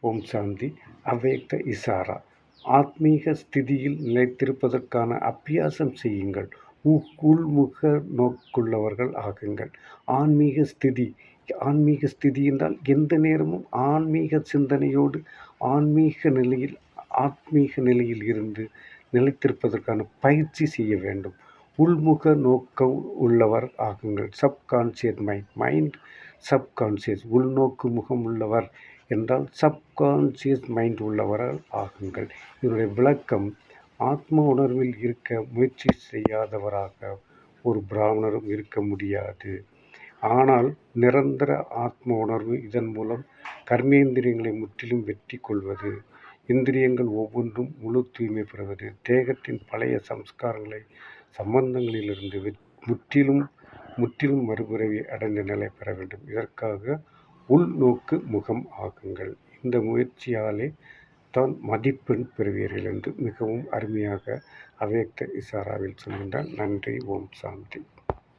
ஓம் சாந்தி. அவ்யக்த இசாரா. ஆத்மீக ஸ்திதியில் நிலைத்திருப்பதற்கான அபியாசம் செய்யுங்கள். உள்முக நோக்குள்ளவர்கள் ஆகுங்கள். ஆன்மீக ஸ்திதி. ஆன்மீக ஸ்திதி என்றால் எந்த நேரமும் ஆன்மீக சிந்தனையோடு ஆத்மீக நிலையில் இருந்து நிலைத்திருப்பதற்கான பயிற்சி செய்ய வேண்டும். உள்முக நோக்கம் உள்ளவர் ஆகுங்கள். Subconscious mind subconscious. உள்நோக்கு முகம் உள்ளவர் என்றால் சப்கான்சியஸ் மைண்ட் உள்ளவர்கள் ஆகுங்கள். இதனுடைய விளக்கம், ஆத்ம உணர்வில் இருக்க முயற்சி செய்யாதவராக ஒரு பிராமணரும் இருக்க முடியாது. ஆனால் நிரந்தர ஆத்ம உணர்வு இதன் மூலம் கர்மேந்திரியங்களை முற்றிலும் வெற்றி கொள்வது, இந்திரியங்கள் ஒவ்வொன்றும் முழு தூய்மை பெறுவது, தேகத்தின் பழைய சம்பந்தங்களிலிருந்து முற்றிலும் மறுபிறவி அடைந்த நிலை பெற வேண்டும். இதற்காக உள்நோக்கு முகம் ஆகுங்கள். இந்த முயற்சியாலே தான் மதிப்பெண் பெறுவீர்கள் என்று மிகவும் அருமையாக அவ்யக்த இசாராவில் சொல்கின்றார். நன்றி. ஓம் சாந்தி.